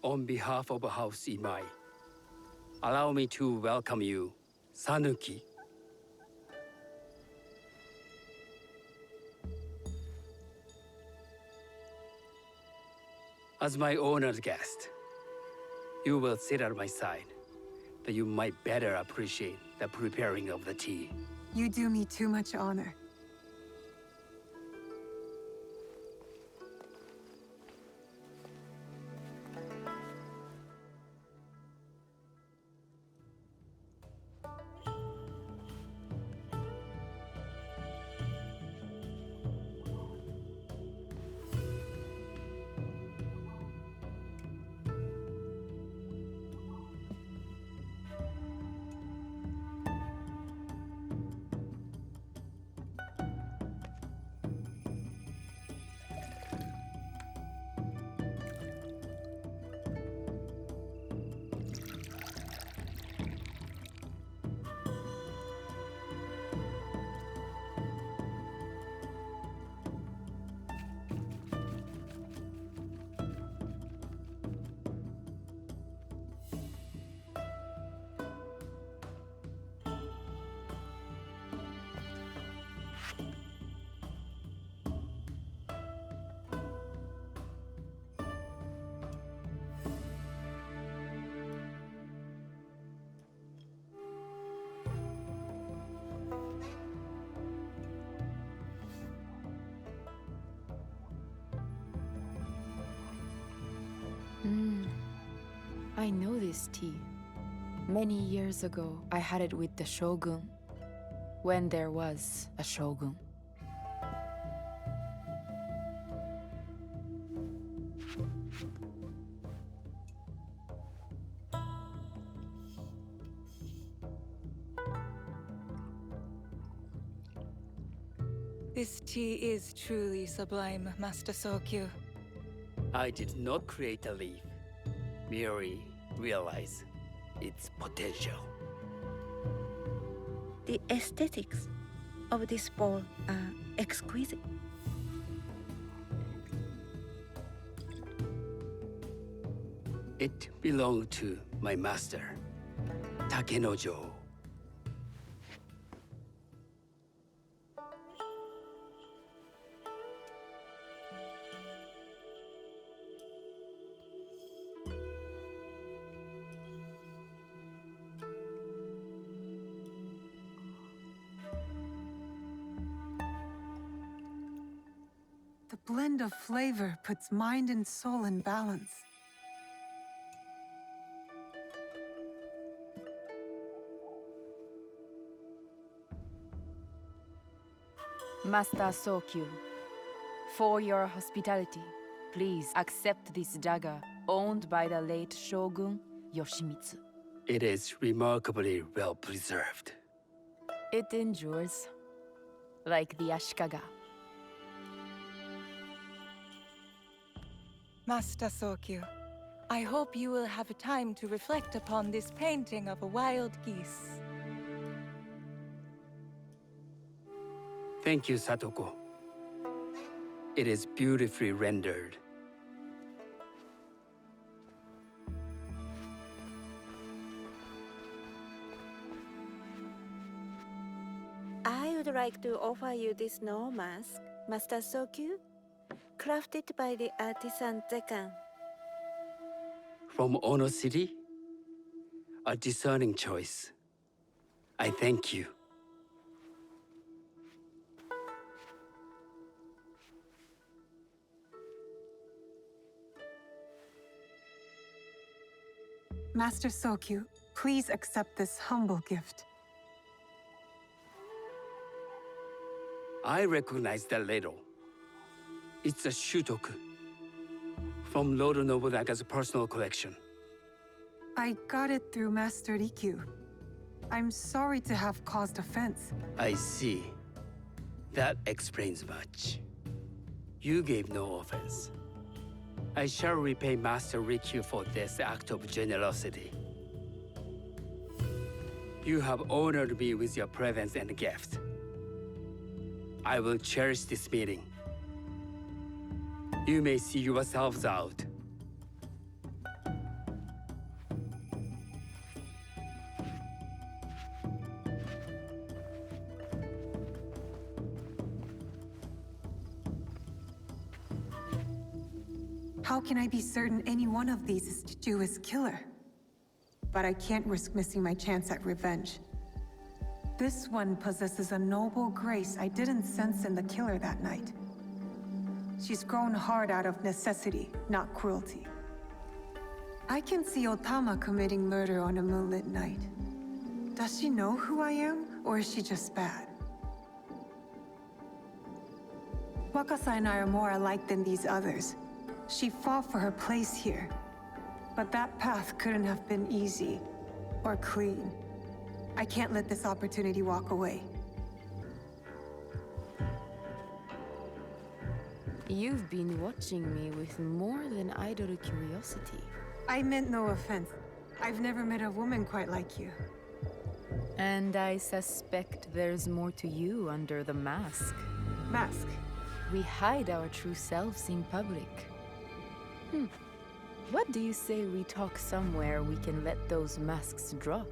On behalf of House Imai, allow me to welcome you, Sanuki. As my honored guest, you will sit at my side, that you might better appreciate the preparing of the tea. You do me too much honor. I know this tea. Many years ago, I had it with the shogun, when there was a shogun. This tea is truly sublime, Master Sokyu. I did not create a leaf, merely realize its potential. The aesthetics of this bowl are exquisite. It belonged to my master, Takenojo. The blend of flavor puts mind and soul in balance. Master Sokyu, for your hospitality, please accept this dagger owned by the late Shogun Yoshimitsu. It is remarkably well preserved. It endures, like the Ashikaga. Master Sokyu, I hope you will have time to reflect upon this painting of a wild geese. Thank you, Satoko. It is beautifully rendered. I would like to offer you this snow mask, Master Sokyu, crafted by the artisan Zekan. From Ono City? A discerning choice. I thank you. Master Sokyu, please accept this humble gift. I recognize that ladle. It's a shutoku from Lord Nobunaga's personal collection. I got it through Master Rikyu. I'm sorry to have caused offense. I see. That explains much. You gave no offense. I shall repay Master Rikyu for this act of generosity. You have honored me with your presence and gift. I will cherish this meeting. You may see yourselves out. How can I be certain any one of these is to do his killer? But I can't risk missing my chance at revenge. This one possesses a noble grace I didn't sense in the killer that night. She's grown hard out of necessity, not cruelty. I can see Otama committing murder on a moonlit night. Does she know who I am, or is she just bad? Wakasa and I are more alike than these others. She fought for her place here. But that path couldn't have been easy, or clean. I can't let this opportunity walk away. You've been watching me with more than idle curiosity. I meant no offense. I've never met a woman quite like you. And I suspect there's more to you under the mask. Mask. We hide our true selves in public. What do you say we talk somewhere we can let those masks drop?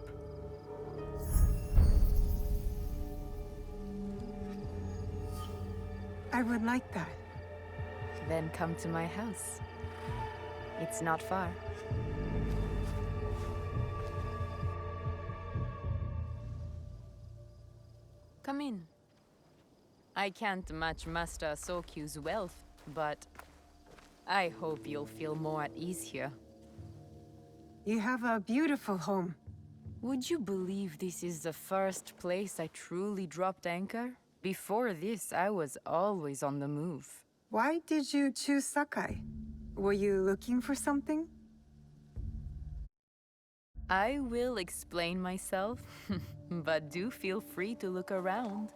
I would like that. Then come to my house. It's not far. Come in. I can't match Master Sokyu's wealth, but I hope you'll feel more at ease here. You have a beautiful home. Would you believe this is the first place I truly dropped anchor? Before this, I was always on the move. Why did you choose Sakai? Were you looking for something? I will explain myself, but do feel free to look around.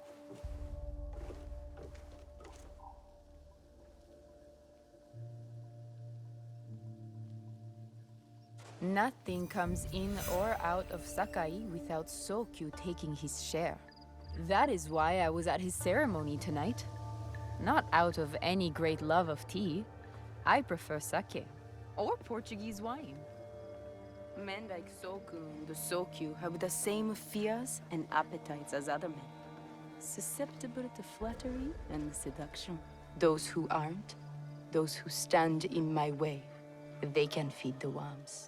Nothing comes in or out of Sakai without Sokyu taking his share. That is why I was at his ceremony tonight. Not out of any great love of tea. I prefer sake, or Portuguese wine. Men like Soku and the Sokyu have the same fears and appetites as other men. Susceptible to flattery and seduction. Those who aren't, those who stand in my way, they can feed the worms.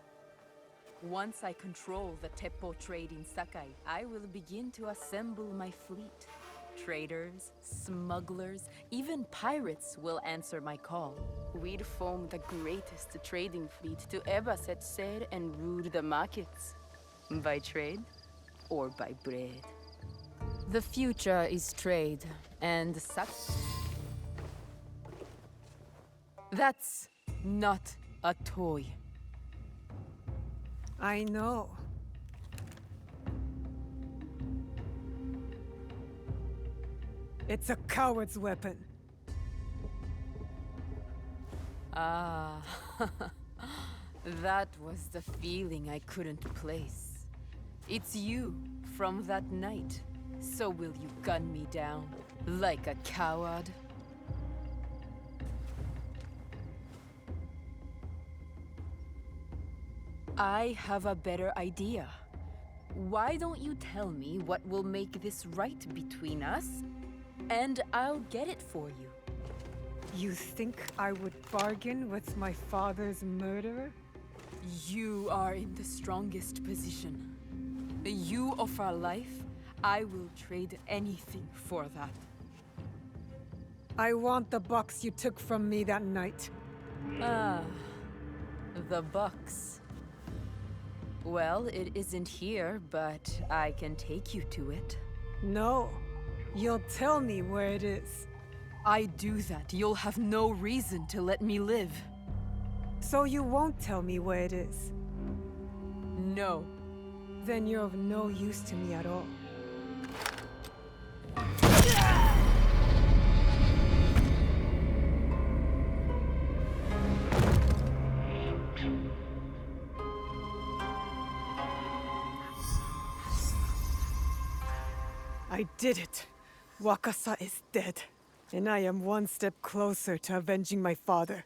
Once I control the Teppo trade in Sakai, I will begin to assemble my fleet. Traders, smugglers, even pirates will answer my call. We'd form the greatest trading fleet to ever set sail and rule the markets. By trade or by bread. The future is trade, and that's not a toy. I know. It's a coward's weapon. Ah, that was the feeling I couldn't place. It's you from that night. So will you gun me down like a coward? I have a better idea. Why don't you tell me what will make this right between us, and I'll get it for you. You think I would bargain with my father's murderer? You are in the strongest position. You offer life, I will trade anything for that. I want the box you took from me that night. Ah, the box. Well, it isn't here, but I can take you to it. No. You'll tell me where it is. I do that, you'll have no reason to let me live. So you won't tell me where it is? No. Then you're of no use to me at all. I did it. Wakasa is dead, and I am one step closer to avenging my father.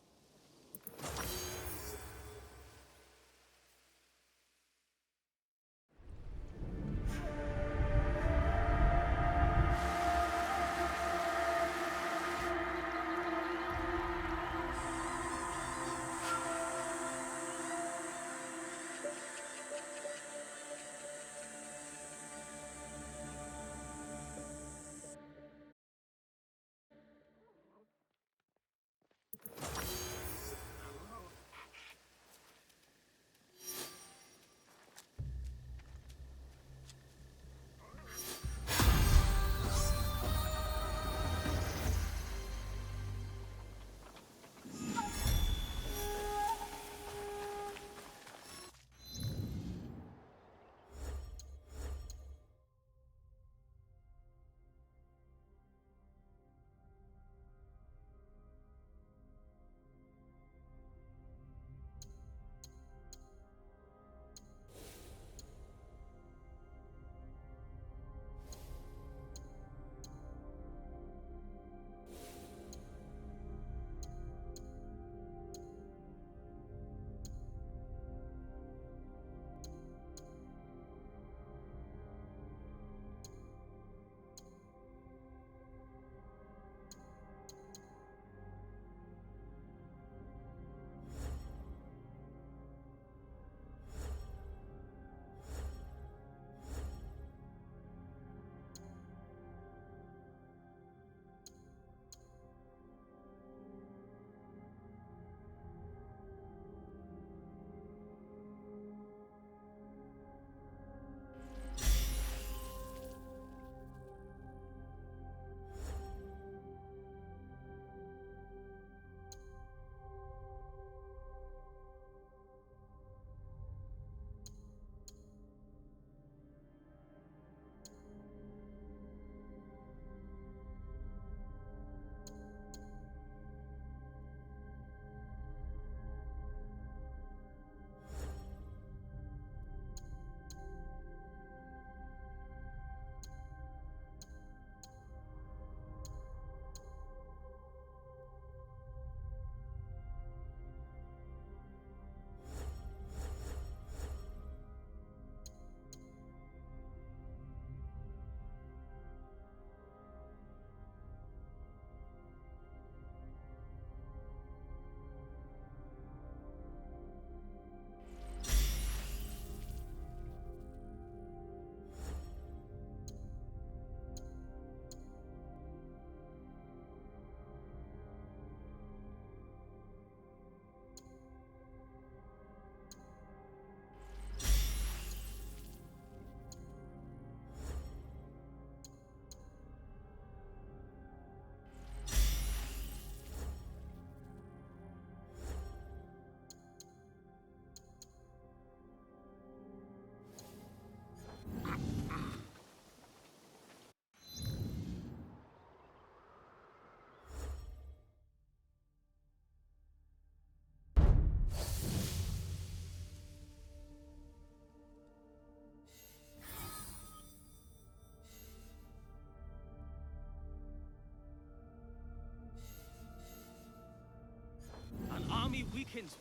weekends.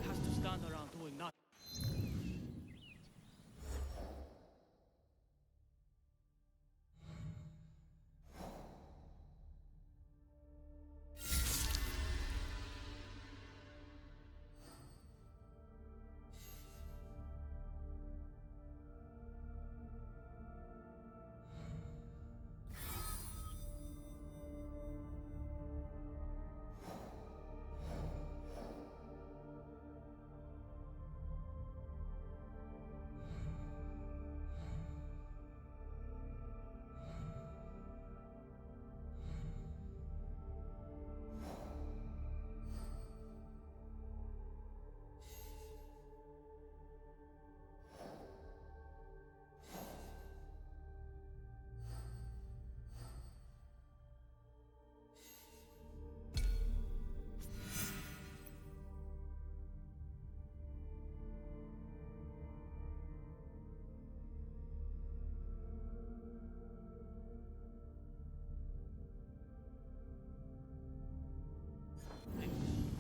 Has to stand around doing nothing.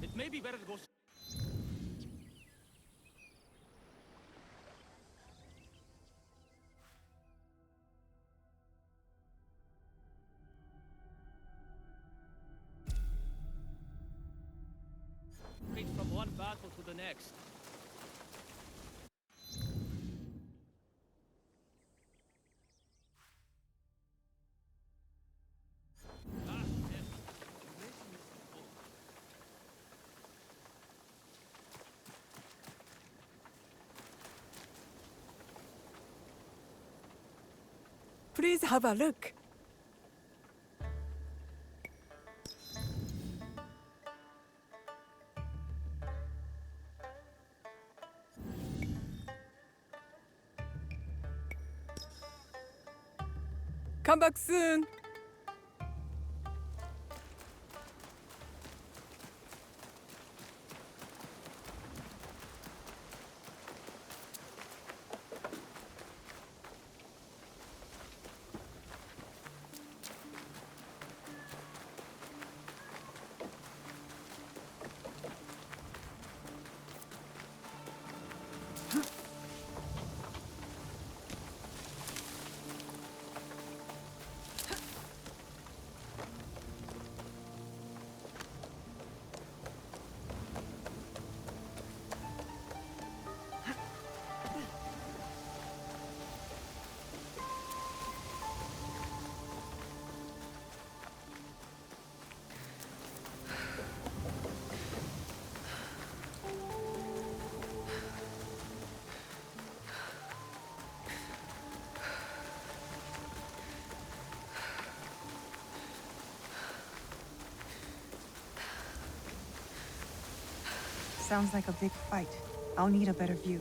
It may be better to go. Straight from one battle to the next. Ah, yes. Please have a look. Come back soon. Sounds like a big fight. I'll need a better view.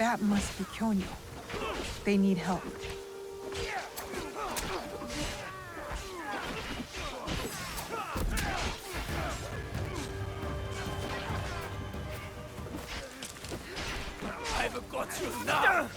That must be Kyonyo. They need help. I've got you now!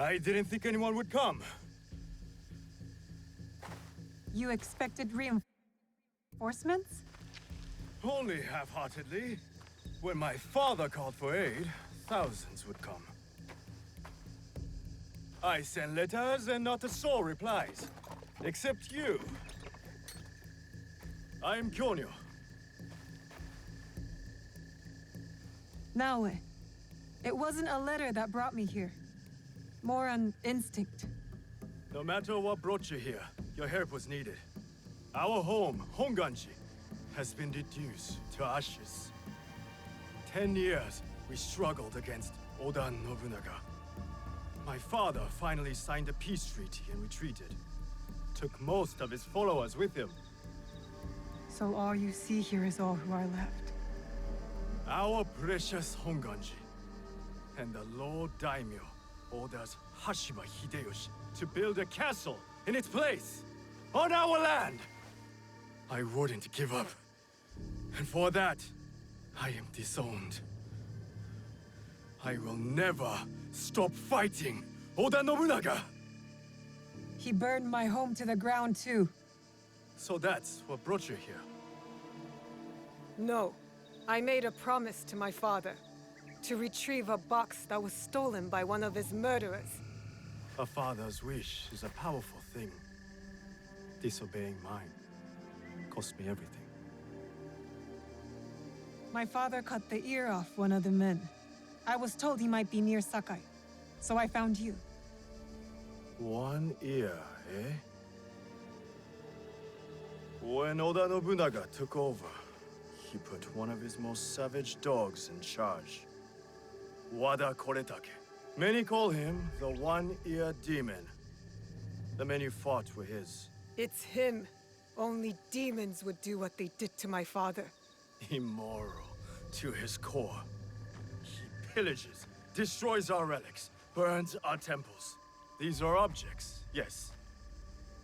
I didn't think anyone would come. You expected reinforcements? Only half-heartedly. When my father called for aid, thousands would come. I send letters and not a soul replies. Except you. I am Kyonyo. Naoe, it wasn't a letter that brought me here. More an instinct. No matter what brought you here, your help was needed. Our home, Honganji, has been reduced to ashes. 10 years, we struggled against Oda Nobunaga. My father finally signed a peace treaty and retreated. Took most of his followers with him. So all you see here is all who are left. Our precious Honganji. And the Lord Daimyo orders Hashima Hideyoshi to build a castle in its place, on our land. I wouldn't give up. And for that, I am disowned. I will never stop fighting Oda Nobunaga! He burned my home to the ground too. So that's what brought you here. No. I made a promise to my father. To retrieve a box that was stolen by one of his murderers. A father's wish is a powerful thing. Disobeying mine cost me everything. My father cut the ear off one of the men. I was told he might be near Sakai, so I found you. One ear, eh? When Oda Nobunaga took over, he put one of his most savage dogs in charge. Wada Koretake. Many call him the One-Ear Demon. The men you fought were his. It's him. Only demons would do what they did to my father. Immoral to his core. He pillages, destroys our relics, burns our temples. These are objects, yes.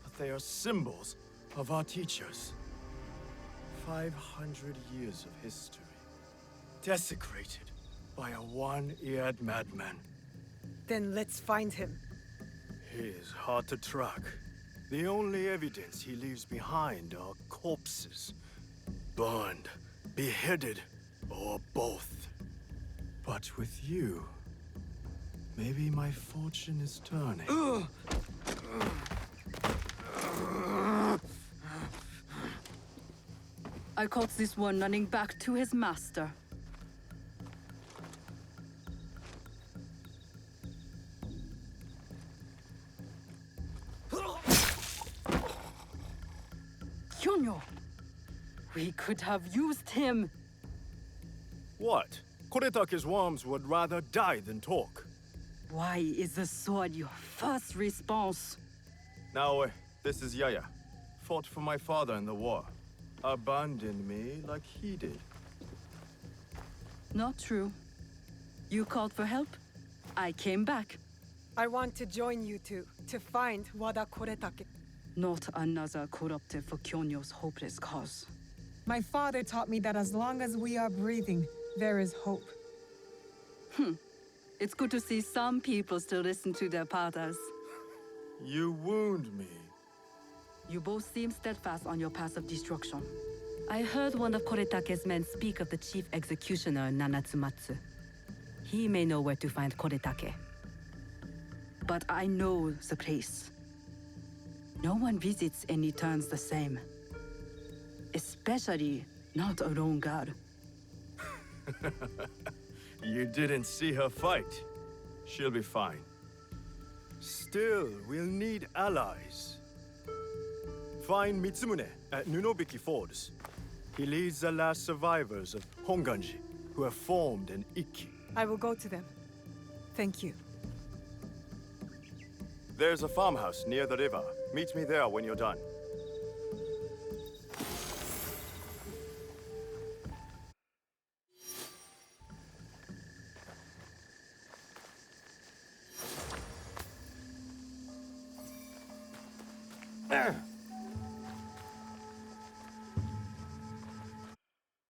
But they are symbols of our teachers. 500 years of history. Desecrated by a one-eared madman. Then let's find him. He is hard to track. The only evidence he leaves behind are corpses. Burned, beheaded, or both. But with you, maybe my fortune is turning. I caught this one running back to his master. Kyonyo! We could have used him! What? Koretake's worms would rather die than talk. Why is the sword your first response? Now, this is Yaya. Fought for my father in the war. Abandoned me like he did. Not true. You called for help. I came back. I want to join you two to find Wada Koretake. Not another corrupted for Kyonyo's hopeless cause. My father taught me that as long as we are breathing, there is hope. It's good to see some people still listen to their fathers. You wound me. You both seem steadfast on your path of destruction. I heard one of Koretake's men speak of the chief executioner, Nanatsumatsu. He may know where to find Koretake. But I know the place. No one visits and returns the same. Especially not a lone guard. You didn't see her fight. She'll be fine. Still, we'll need allies. Find Mitsumune at Nunobiki Fords. He leads the last survivors of Honganji, who have formed an Ikki. I will go to them. Thank you. There's a farmhouse near the river. Meet me there when you're done.